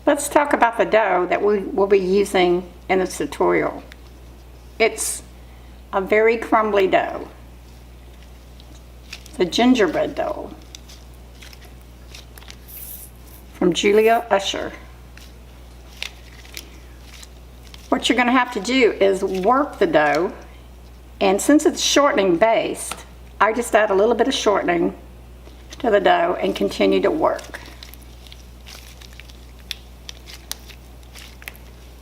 Let's talk about the dough that we will be using in this tutorial. It's a very crumbly dough. The gingerbread dough from Julia Usher. What you're going to have to do is work the dough, and since it's shortening based, I just add a little bit of shortening to the dough and continue to work.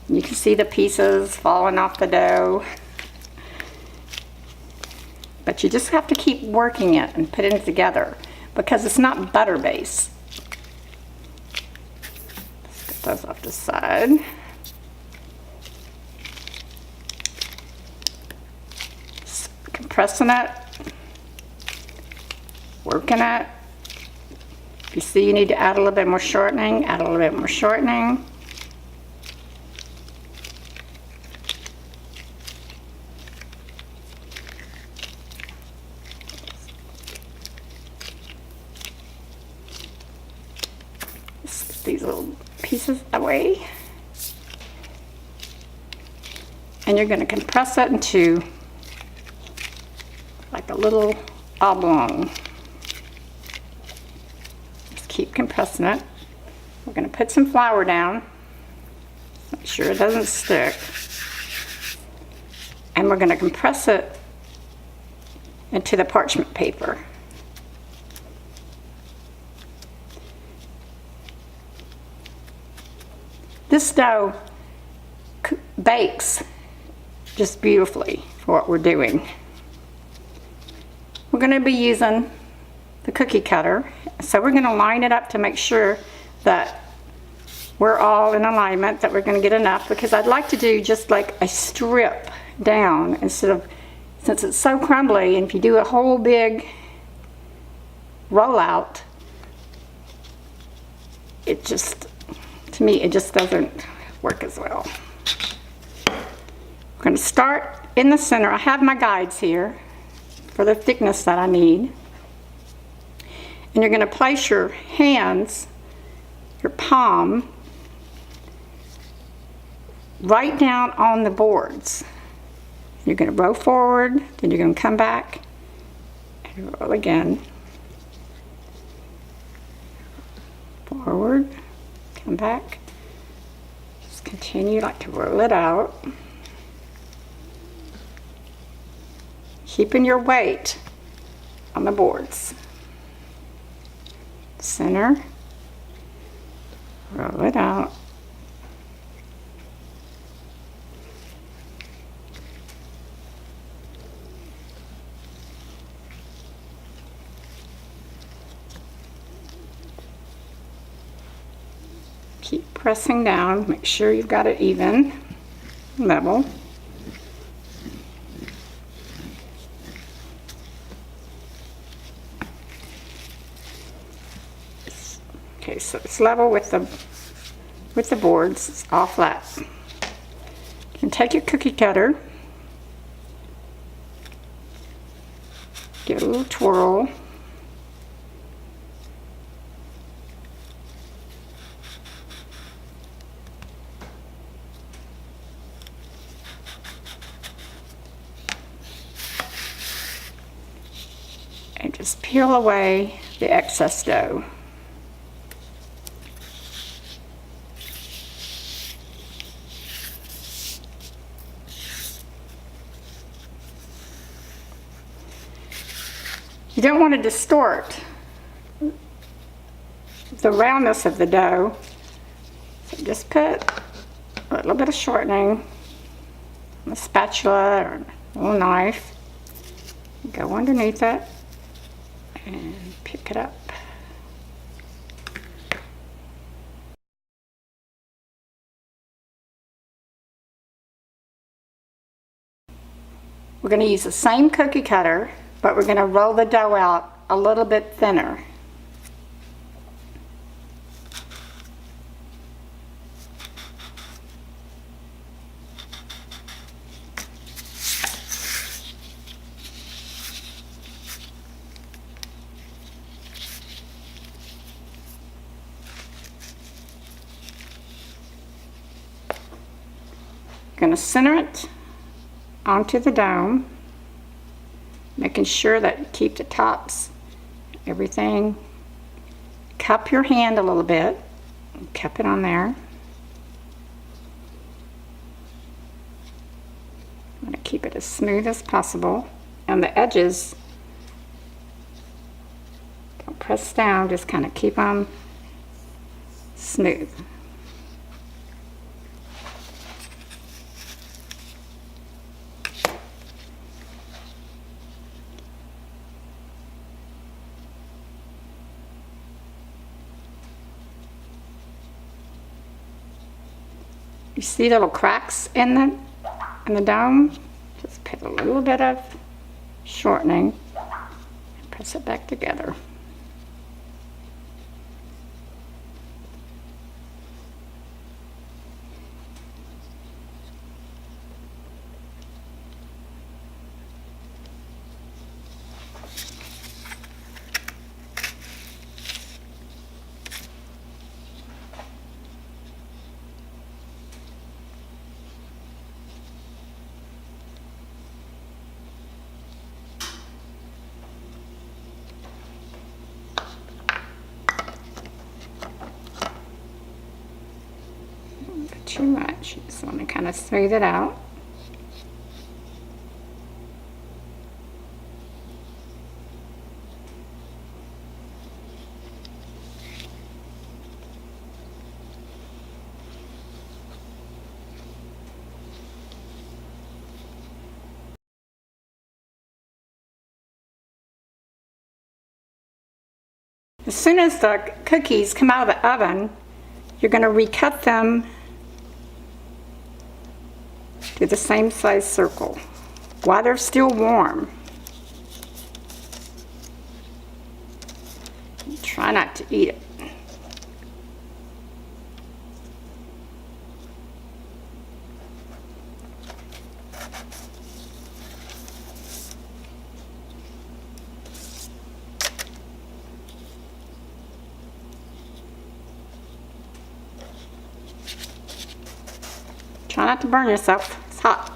You can see the pieces falling off the dough. But you just have to keep working it and putting it together because it's not butter based. Let's get those off the side. Just compressing it, working it. If you see you need to add a little bit more shortening, add a little bit more shortening. These little pieces away, and you're going to compress it into like a little oblong. Just keep compressing it. We're going to put some flour down, make sure it doesn't stick, and we're going to compress it into the parchment paper. This dough bakes just beautifully for what we're doing. We're going to be using the cookie cutter, so we're going to line it up to make sure that we're all in alignment, that we're going to get enough, because I'd like to do just like a strip down instead of, since it's so crumbly, and if you do a whole big rollout, it just, to me, it just doesn't work as well. We're going to start in the center. I have my guides here for the thickness that I need. And you're going to place your hands, your palm, right down on the boards. You're going to roll forward, then you're going to come back and roll again. Forward. Come back, just continue like to roll it out, keeping your weight on the boards. Center, roll it out, keep pressing down, make sure you've got it even, level. Okay, so it's level with the boards, it's all flat. You can take your cookie cutter, give it a little twirl. And just peel away the excess dough. You don't want to distort the roundness of the dough, so just put a little bit of shortening on a spatula or a little knife, go underneath it and pick it up. We're going to use the same cookie cutter, but we're going to roll the dough out a little bit thinner. going to center it onto the dome, making sure that you keep the tops, everything. Cup your hand a little bit, cup it on there. I'm going to keep it as smooth as possible, and the edges, don't press down, just kind of keep them smooth. You see little cracks in the dome? Just put a little bit of shortening and press it back together. Too much, just want to kind of smooth it out. As soon as the cookies come out of the oven, you're going to recut them to the same size circle while they're still warm. Try not to eat it. Try not to burn yourself. It's hot.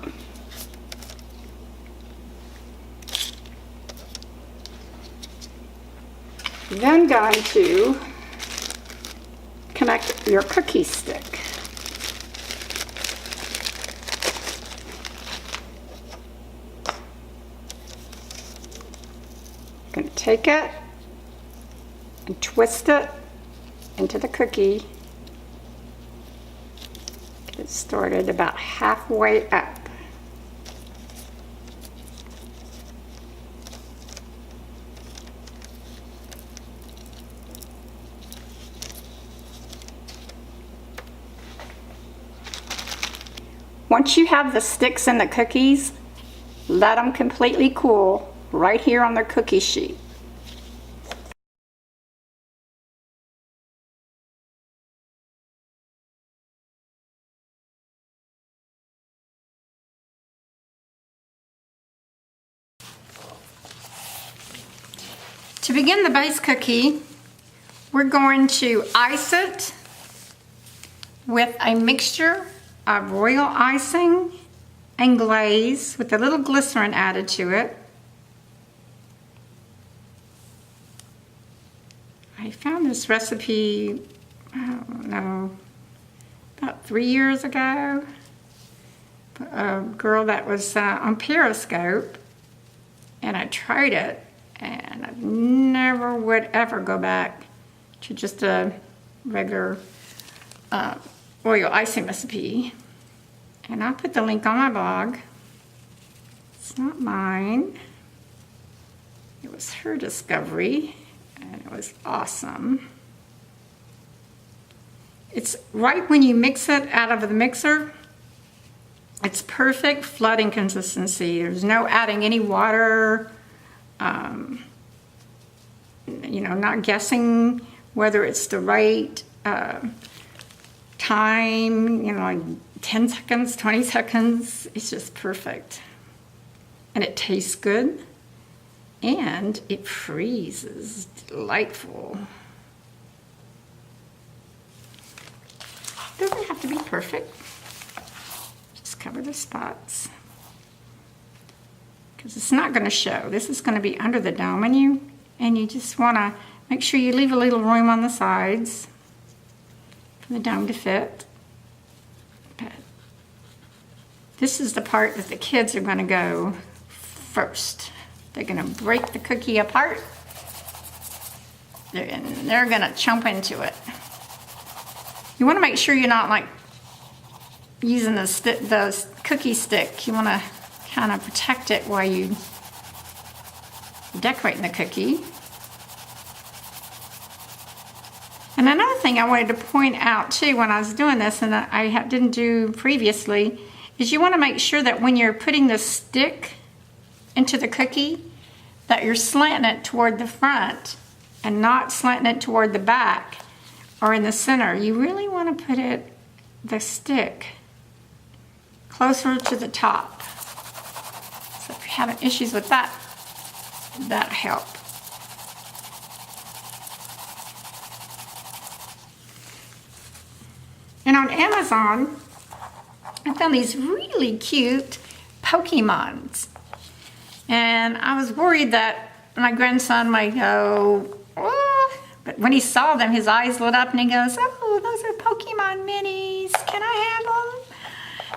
You're then going to connect your cookie stick. You're going to take it and twist it into the cookie. It started about halfway up. Once you have the sticks in the cookies, let them completely cool right here on the cookie sheet. To begin the base cookie, we're going to ice it with a mixture of royal icing and glaze with a little glycerin added to it. I found this recipe, I don't know, about 3 years ago. A girl that was on Periscope, and I tried it. And I never would ever go back to just a regular royal icing recipe. And I'll put the link on my blog. It's not mine. It was her discovery, and it was awesome. It's right when you mix it out of the mixer, it's perfect flooding consistency. There's no adding any water. You know, not guessing whether it's the right time, you know, like 10 seconds, 20 seconds. It's just perfect. And it tastes good. And it freezes. Delightful. Doesn't have to be perfect. Just Just cover the spots. Because it's not going to show. This is going to be under the dome, and you just want to make sure you leave a little room on the sides for the dome to fit. But this is the part that the kids are going to go first. They're going to break the cookie apart. They're going to chomp into it. You want to make sure you're not like using the cookie stick. You want to kind of protect it while you decorating the cookie. And another thing I wanted to point out too when I was doing this, and I didn't do previously, is you want to make sure that when you're putting the stick into the cookie, that you're slanting it toward the front and not slanting it toward the back or in the center. You really want to put the stick closer to the top. So if you're having issues with that, that'll help. And on Amazon, I found these really cute Pokemons. And I was worried that my grandson might go, oh, but when he saw them, his eyes lit up and he goes, oh, those are Pokemon minis. Can I have them?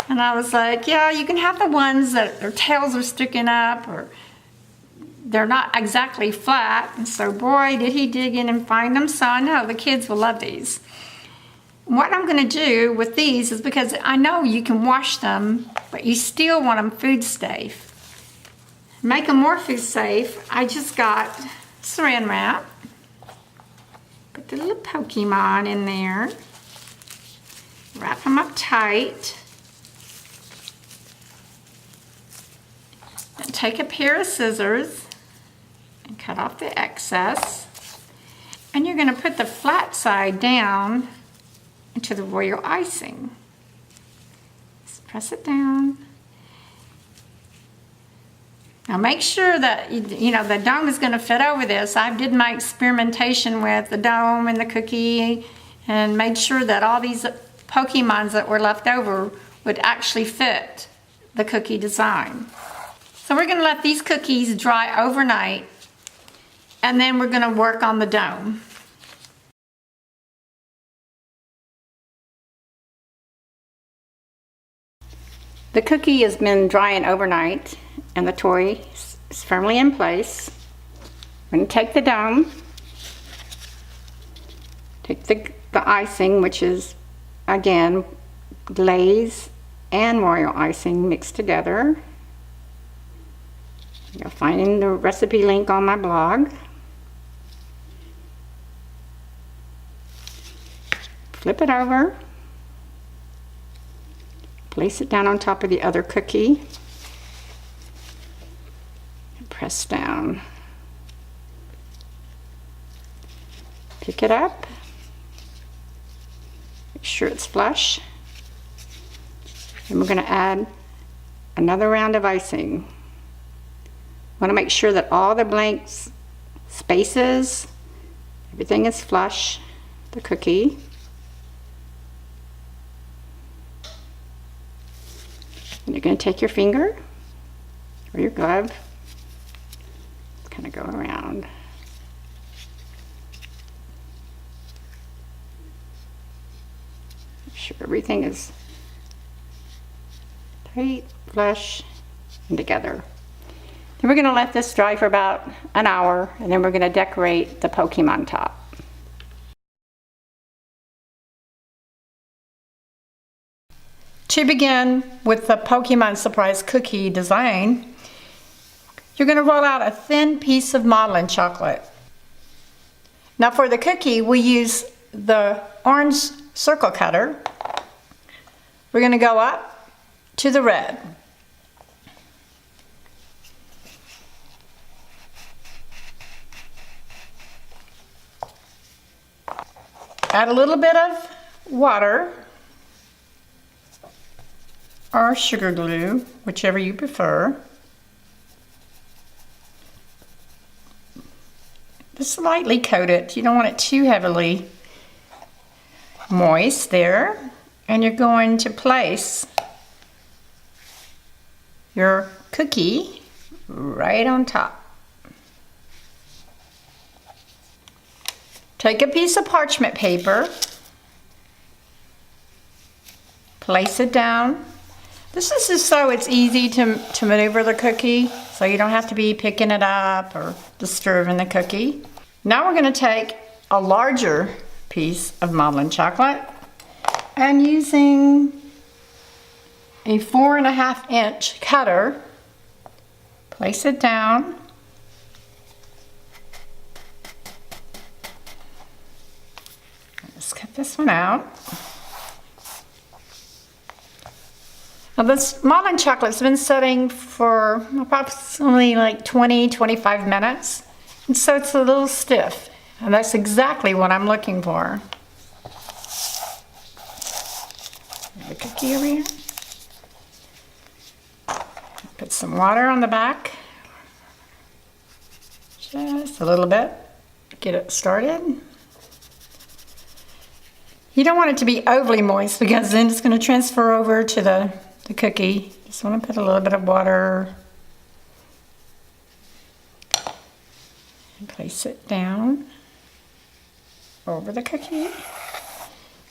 And I was like, yeah, you can have the ones that their tails are sticking up or they're not exactly flat. And so, boy, did he dig in and find them. So I know the kids will love these. What I'm going to do with these is, because I know you can wash them, but you still want them food safe. Make them more food safe, I just got saran wrap. Put the little Pokemon in there. Wrap them up tight. Then take a pair of scissors and cut off the excess. And you're going to put the flat side down into the royal icing. Just press it down. Now make sure that the dome is going to fit over this. I did my experimentation with the dome and the cookie and made sure that all these Pokemons that were left over would actually fit the cookie design. So we're going to let these cookies dry overnight, and then we're going to work on the dome. The cookie has been drying overnight and the toy is firmly in place. I'm going to take the dome, take the icing, which is again glaze and royal icing mixed together. You'll find the recipe link on my blog. Flip it over. Place it down on top of the other cookie and press down. Pick it up. Make sure it's flush. And we're going to add another round of icing. Want to make sure that all the blank spaces, everything is flush, the cookie. And you're going to take your finger or your glove, kind of go around. Make sure everything is tight, flush, and together. Then we're going to let this dry for about an hour, and then we're going to decorate the Pokemon top. To begin with the Pokemon Surprise Cookie design, you're going to roll out a thin piece of modeling chocolate. Now for the cookie, we use the orange circle cutter. We're going to go up to the red. Add a little bit of water or sugar glue, whichever you prefer. Just lightly coat it. You don't want it too heavily moist there. And you're going to place your cookie right on top. Take a piece of parchment paper, place it down. This is just so it's easy to maneuver the cookie, so you don't have to be picking it up or disturbing the cookie. Now we're going to take a larger piece of modeling chocolate and using a 4.5 inch cutter, place it down. Let's cut this one out. Now this modeling chocolate's been setting for approximately like 20-25 minutes, and so it's a little stiff, and that's exactly what I'm looking for. The cookie over here. Put some water on the back, just a little bit, get it started. You don't want it to be overly moist because then it's going to transfer over to the cookie. Just want to put a little bit of water and place it down over the cookie.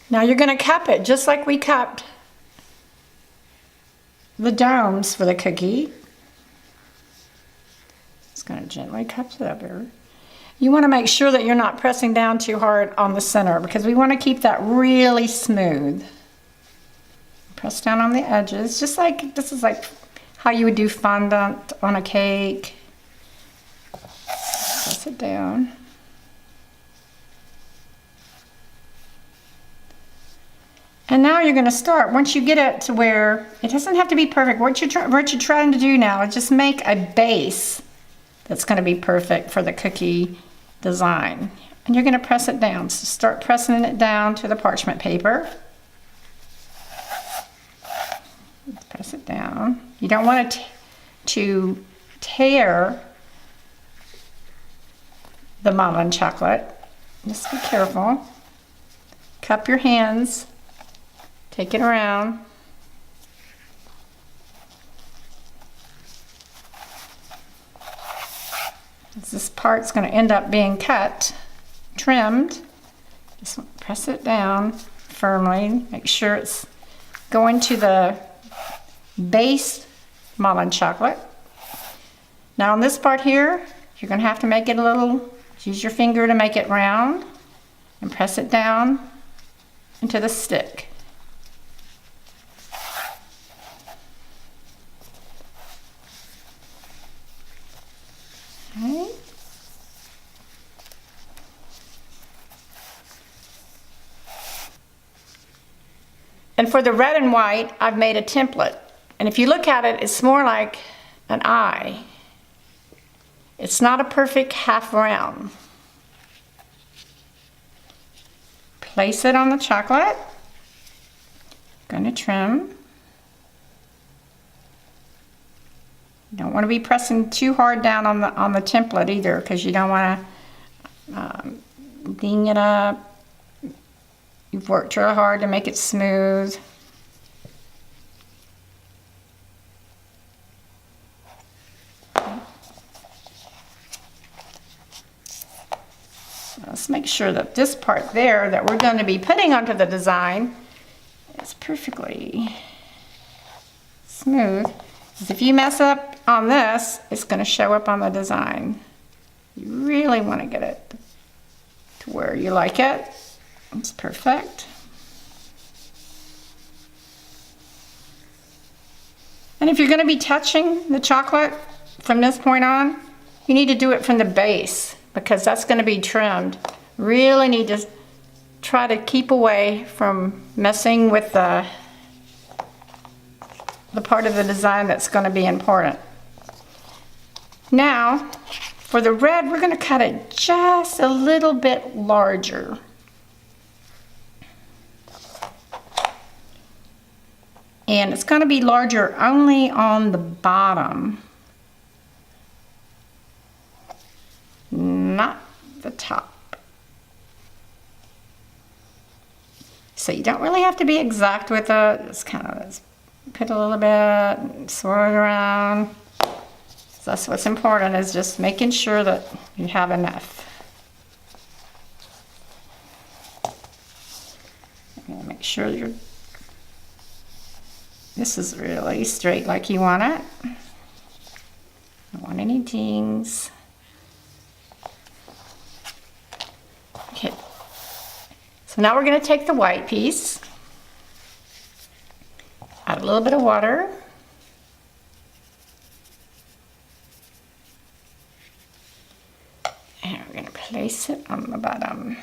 Now you're going to cup it just like we cupped the domes for the cookie. Just going to gently cup it up here. You want to make sure that you're not pressing down too hard on the center because we want to keep that really smooth. Press down on the edges, just like this is like how you would do fondant on a cake. Press it down. And now you're going to start, once you get it to where it doesn't have to be perfect, what you're trying to do now is just make a base that's going to be perfect for the cookie design. And you're going to press it down. So start pressing it down to the parchment paper. Press it down. You don't want to tear the modeling chocolate. Just be careful. Cup your hands. Take it around. This part's going to end up being cut, trimmed. Just press it down firmly. Make sure it's going to the base modeling chocolate. Now on this part here, you're going to have to make it a little, use your finger to make it round and press it down into the stick. Okay. And for the red and white, I've made a template. And if you look at it, it's more like an eye. It's not a perfect half round. Place it on the chocolate. Going to trim. You don't want to be pressing too hard down on the template either, because you don't want to ding it up. You've worked real hard to make it smooth. Let's make sure that this part there that we're going to be putting onto the design is perfectly smooth. Because if you mess up on this, it's going to show up on the design. You really want to get it to where you like it. It's perfect. And if you're going to be touching the chocolate from this point on, you need to do it from the base, because that's going to be trimmed. Really need to try to keep away from messing with the part of the design that's going to be important. Now, for the red, we're going to cut it just a little bit larger. And it's going to be larger only on the bottom, not the top. So you don't really have to be exact with it. It's kind of Put a little bit, swirl it around. So that's what's important, is just making sure that you have enough. And make sure this is really straight like you want it. Don't want any dings. Okay. So now we're going to take the white piece, add a little bit of water. And we're going to place it on the bottom.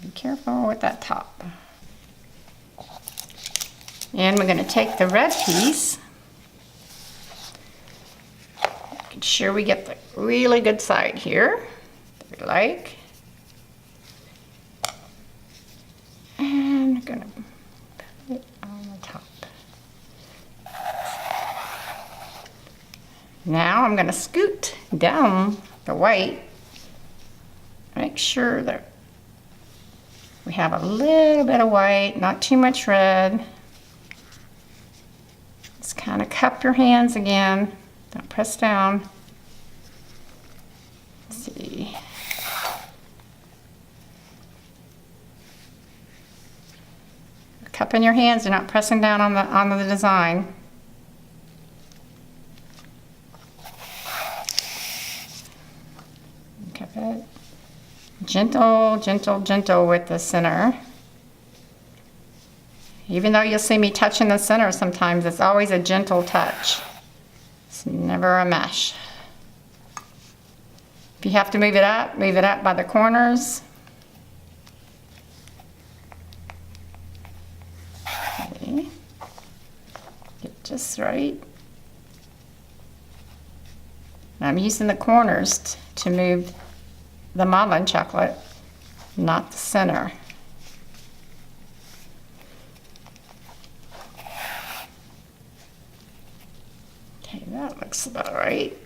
Be careful with that top. And we're going to take the red piece. Make sure we get the really good side here that we like. And I'm going to put it on the top. Now I'm going to scoot down the white. Make sure that we have a little bit of white, not too much red. Just kind of cup your hands again. Don't press down. Let's see. Cupping your hands, you're not pressing down on the design. Cup it. Gentle, gentle, gentle with the center. Even though you'll see me touching the center sometimes, it's always a gentle touch. It's never a mesh. If you have to move it up by the corners. Okay. Get just right. I'm using the corners to move the modeling chocolate, not the center. Okay, that looks about right.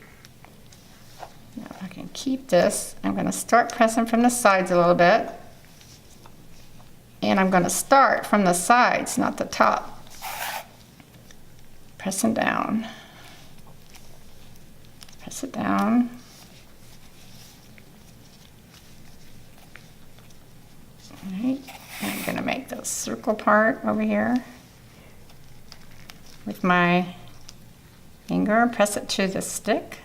Now I can keep this. I'm going to start pressing from the sides a little bit. And I'm going to start from the sides, not the top. Pressing down. Press it down. Alright, I'm going to make the circle part over here with my finger, press it to the stick.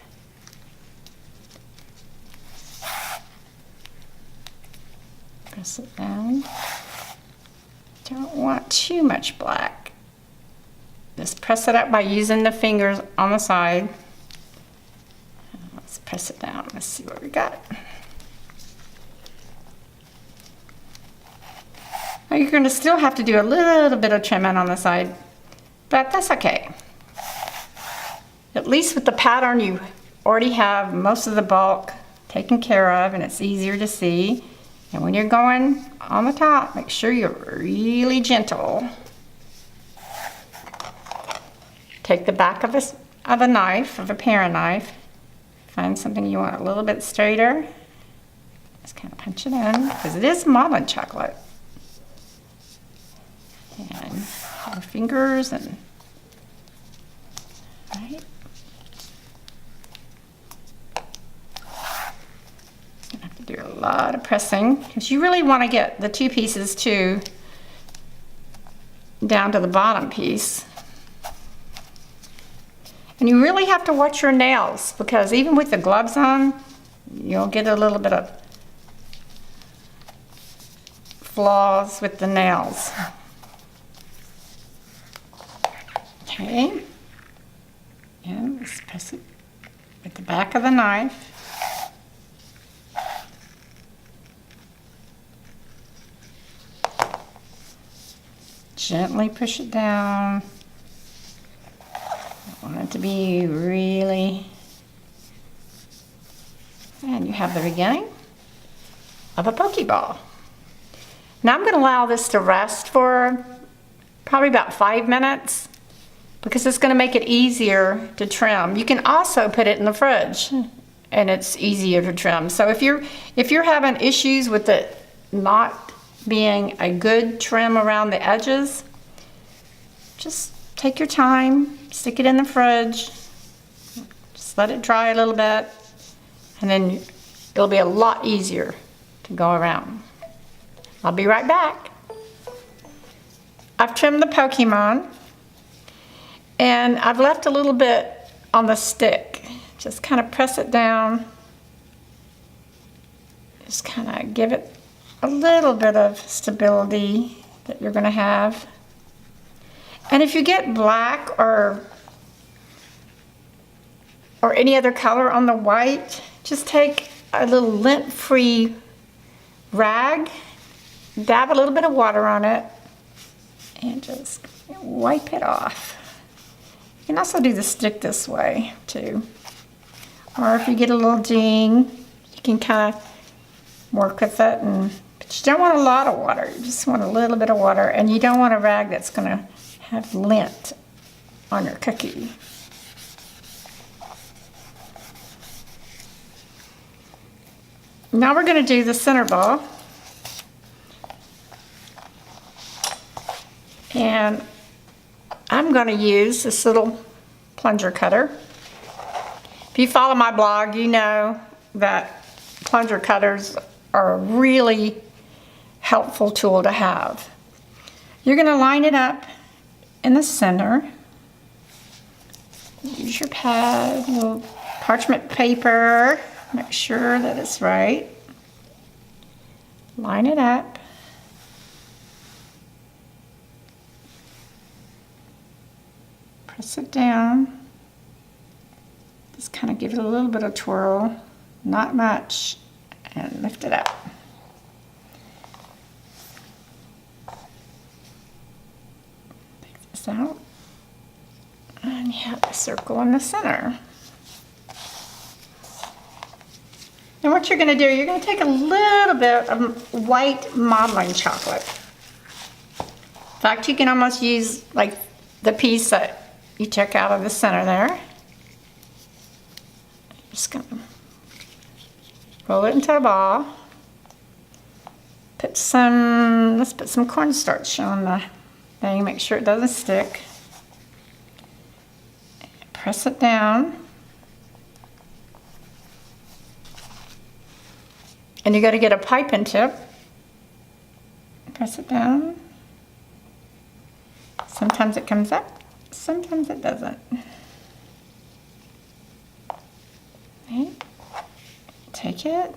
Press it down. Don't want too much black. Just press it up by using the fingers on the side. Let's press it down. Let's see what we got. Now you're going to still have to do a little bit of trimming on the side, but that's okay. At least with the pattern, you already have most of the bulk taken care of, and it's easier to see. And when you're going on the top, make sure you're really gentle. Take the back of a knife, of a paring knife. Find something you want a little bit straighter. Just kind of punch it in, because it is modeling chocolate. And our fingers and right. Gonna have to do a lot of pressing, because you really want to get the two pieces too down to the bottom piece. And you really have to watch your nails, because even with the gloves on, you'll get a little bit of flaws with the nails. Okay, and let's press it with the back of the knife. Gently push it down. I want it to be really, and you have the beginning of a Pokéball. Now I'm going to allow this to rest for probably about 5 minutes, because it's going to make it easier to trim. You can also put it in the fridge and it's easier to trim. So if you're having issues with it not being a good trim around the edges. Just take your time, stick it in the fridge, just let it dry a little bit, and then it'll be a lot easier to go around. I'll be right back. I've trimmed the Pokemon, and I've left a little bit on the stick. Just kind of press it down. Just kind of give it a little bit of stability that you're going to have. And if you get black or any other color on the white, just take a little lint-free rag, dab a little bit of water on it, and just wipe it off. You can also do the stick this way too. Or if you get a little ding, you can kind of work with it, but you don't want a lot of water. You just want a little bit of water, and you don't want a rag that's going to have lint on your cookie. Now we're going to do the center ball. And I'm going to use this little plunger cutter. If you follow my blog, you know that plunger cutters are a really helpful tool to have. You're going to line it up in the center. Use your pad, a little parchment paper. Make sure that it's right. Line it up. Press it down. Just kind of give it a little bit of twirl, not much, and lift it up. Take this out, and you have a circle in the center. And what you're going to do, you're going to take a little bit of white modeling chocolate. In fact, you can almost use like the piece that you took out of the center there. Just going to roll it into a ball. Let's put some cornstarch on the thing, make sure it doesn't stick. Press it down. And you got to get a piping tip. Press it down. Sometimes it comes up, sometimes it doesn't. Okay. Take it.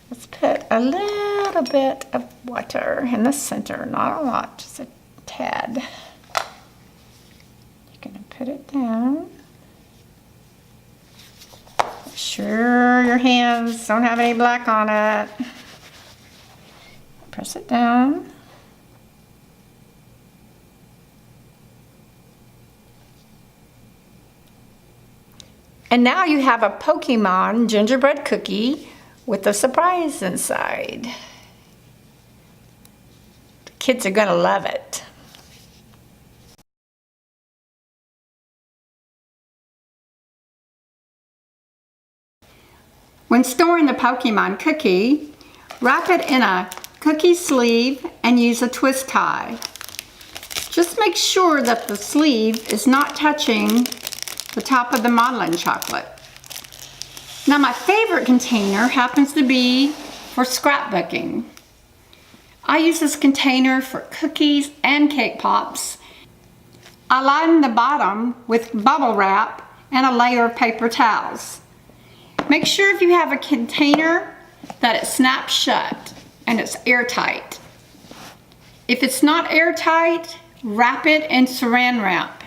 Let's put a little bit of water in the center, not a lot, just a tad. You're going to put it down. Make sure your hands don't have any black on it. Press it down. And now you have a Pokemon gingerbread cookie with a surprise inside. The kids are going to love it. When storing the Pokemon cookie, wrap it in a cookie sleeve and use a twist tie. Just make sure that the sleeve is not touching the top of the modeling chocolate. Now my favorite container happens to be for scrapbooking. I use this container for cookies and cake pops. I line the bottom with bubble wrap and a layer of paper towels. Make sure if you have a container that it snaps shut and it's airtight. If it's not airtight, wrap it in saran wrap,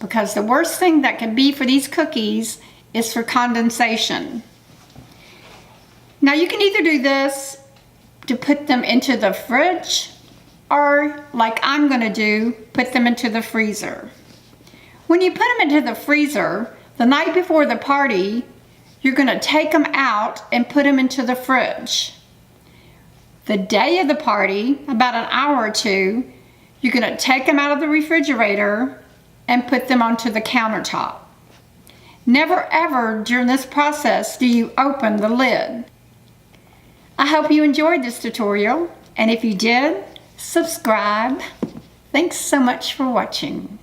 because the worst thing that can be for these cookies is for condensation. Now you can either do this to put them into the fridge, or like I'm going to do, put them into the freezer. When you put them into the freezer, the night before the party, you're going to take them out and put them into the fridge. The day of the party, about an hour or two, you're going to take them out of the refrigerator and put them onto the countertop. Never ever during this process do you open the lid. I hope you enjoyed this tutorial, and if you did, subscribe. Thanks so much for watching.